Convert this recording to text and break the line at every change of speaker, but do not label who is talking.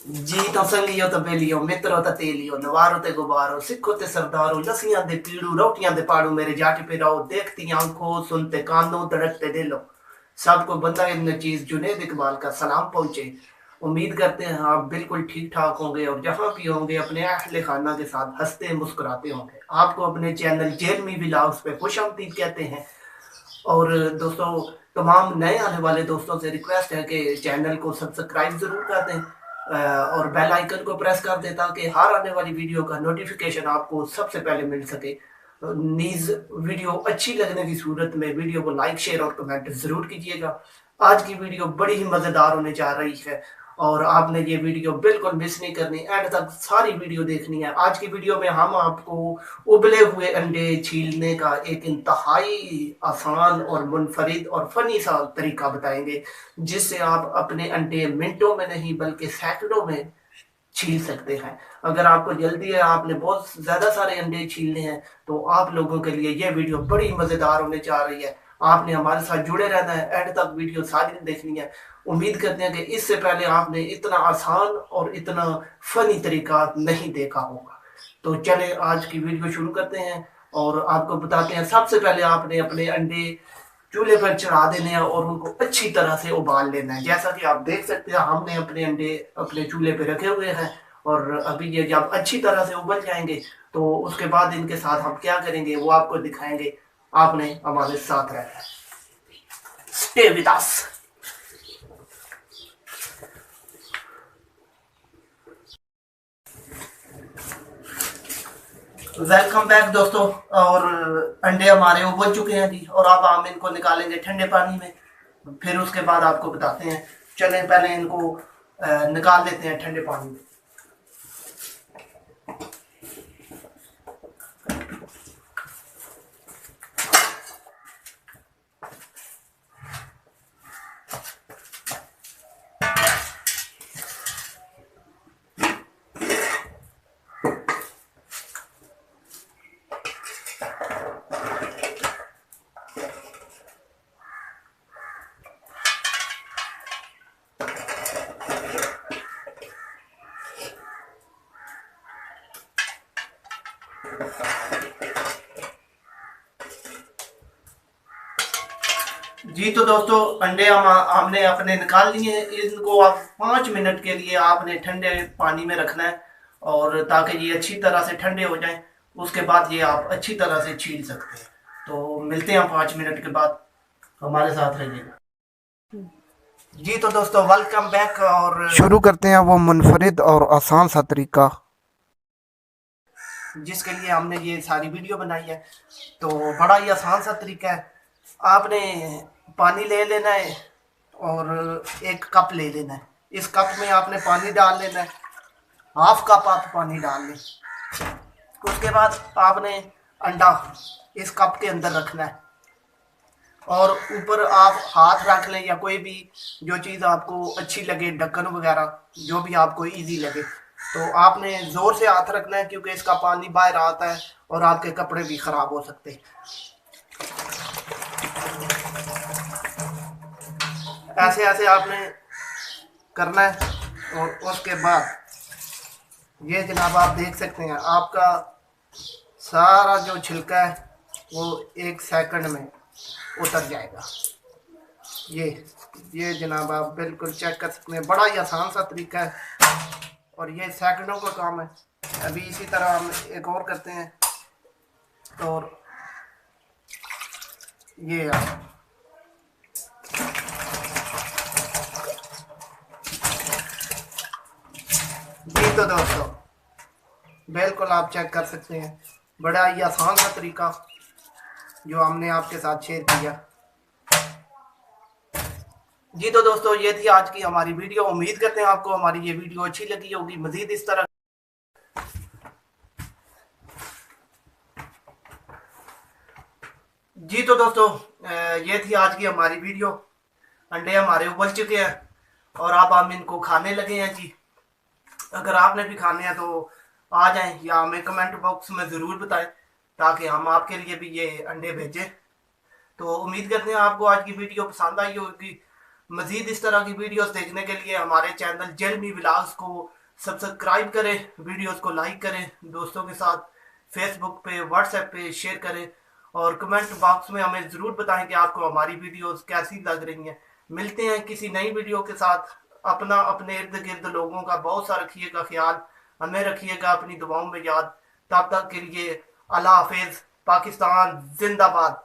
जी तो संगियो तो बेलियो मित्रो तो तेलियो नवारो ते गुबारो सिखो ते सरदारो लसियां दे पीड़ू रोटियां दे पाड़ू मेरे जाट पे रहो देखती आंखों सुनते कानों धड़कते दिलो। सबको बंदा इन चीज जुनेद इकबाल का सलाम पहुंचे। उम्मीद करते हैं आप बिल्कुल ठीक ठाक होंगे और जहां भी होंगे अपने अहले खाना के साथ हंसते मुस्कुराते होंगे। आपको अपने चैनल जेलमी विलाग्स पे खुश आमदीद कहते हैं। और दोस्तों, तमाम नए आने वाले दोस्तों से रिक्वेस्ट है कि चैनल को सब्सक्राइब जरूर कर दें और बेल आइकन को प्रेस कर दें ताकि हर आने वाली वीडियो का नोटिफिकेशन आपको सबसे पहले मिल सके। नीज वीडियो अच्छी लगने की सूरत में वीडियो को लाइक शेयर और कमेंट जरूर कीजिएगा। आज की वीडियो बड़ी ही मज़ेदार होने जा रही है और आपने ये वीडियो बिल्कुल मिस नहीं करनी, एंड तक सारी वीडियो देखनी है। आज की वीडियो में हम आपको उबले हुए अंडे छीलने का एक इंतहाई आसान और मुनफरिद और फनी सा तरीका बताएंगे जिससे आप अपने अंडे मिनटों में नहीं बल्कि सैकड़ों में छील सकते हैं। अगर आपको जल्दी है, आपने बहुत ज्यादा सारे अंडे छीलने हैं, तो आप लोगों के लिए यह वीडियो बड़ी मजेदार होने जा रही है। आपने हमारे साथ जुड़े रहना है, एंड तक वीडियो सारी देखनी है। उम्मीद करते हैं कि इससे पहले आपने इतना आसान और इतना फनी तरीका नहीं देखा होगा। तो चले आज की वीडियो शुरू करते हैं और आपको बताते हैं। सबसे पहले आपने अपने अंडे चूल्हे पर चढ़ा देने हैं और उनको अच्छी तरह से उबाल लेना है। जैसा कि आप देख सकते हैं, हमने अपने अंडे अपने चूल्हे पे रखे हुए हैं और अभी ये जब अच्छी तरह से उबल जाएंगे तो उसके बाद इनके साथ हम क्या करेंगे वो आपको दिखाएंगे। आपने हमारे साथ रहना है। Stay with us. Welcome back दोस्तों। और अंडे हमारे उबल चुके हैं जी और अब हम इनको निकालेंगे ठंडे पानी में। फिर उसके बाद आपको बताते हैं। चलें पहले इनको निकाल देते हैं ठंडे पानी में। जी तो दोस्तों, अंडे हमने अपने निकाल लिए हैं। इनको आप 5 मिनट के लिए आपने ठंडे पानी में रखना है और ताकि ये अच्छी तरह से ठंडे हो जाएं। उसके बाद ये आप अच्छी तरह से छील सकते हैं। तो मिलते हैं 5 मिनट के बाद। हमारे साथ रहिएगा। जी तो दोस्तों, वेलकम बैक और शुरू करते हैं वो मुनफरिद और आसान सा तरीका जिसके लिए हमने ये सारी वीडियो बनाई है। तो बड़ा ही आसान सा तरीका है। आपने पानी ले लेना है और एक कप ले लेना है। इस कप में आपने पानी डाल लेना है। हाफ कप आप पानी डाल लें। उसके बाद आपने अंडा इस कप के अंदर रखना है और ऊपर आप हाथ रख लें या कोई भी जो चीज़ आपको अच्छी लगे, ढक्कन वगैरह जो भी आपको इजी लगे। तो आपने ज़ोर से हाथ रखना है क्योंकि इसका पानी बाहर आता है और आपके कपड़े भी ख़राब हो सकते हैं। ऐसे ऐसे आपने करना है और उसके बाद ये जनाब आप देख सकते हैं आपका सारा जो छिलका है वो 1 सेकंड में उतर जाएगा। ये जनाब आप बिल्कुल चेक कर सकते हैं। बड़ा ही आसान सा तरीका है और ये सेकंडों का काम है। अभी इसी तरह हम एक और करते हैं। और ये जी तो दोस्तों, बिल्कुल आप चेक कर सकते हैं। बड़ा ही आसान सा तरीका जो हमने आपके साथ शेयर किया। जी तो दोस्तों, ये थी आज की हमारी वीडियो। उम्मीद करते हैं आपको हमारी ये वीडियो अच्छी लगी होगी। मजीद इस तरह जी तो दोस्तों, ये थी आज की हमारी वीडियो। अंडे हमारे उबल चुके हैं और अब हम इनको खाने लगे हैं जी। अगर आपने भी खाने हैं तो आ जाएं या हमें कमेंट बॉक्स में ज़रूर बताएं ताकि हम आपके लिए भी ये अंडे भेजें। तो उम्मीद करते हैं आपको आज की वीडियो पसंद आई होगी। मज़ीद इस तरह की वीडियोस देखने के लिए हमारे चैनल जेलमी व्लॉग्स को सब्सक्राइब करें, वीडियोस को लाइक करें, दोस्तों के साथ फेसबुक पे, व्हाट्सएप पे शेयर करें और कमेंट बॉक्स में हमें ज़रूर बताएं कि आपको हमारी वीडियोस कैसी लग रही हैं। मिलते हैं किसी नई वीडियो के साथ। अपना अपने इर्द गिर्द लोगों का बहुत सा रखिएगा ख्याल, हमें रखिएगा अपनी दुआओं में याद। तब तक के लिए अल्लाह हाफिज। पाकिस्तान जिंदाबाद।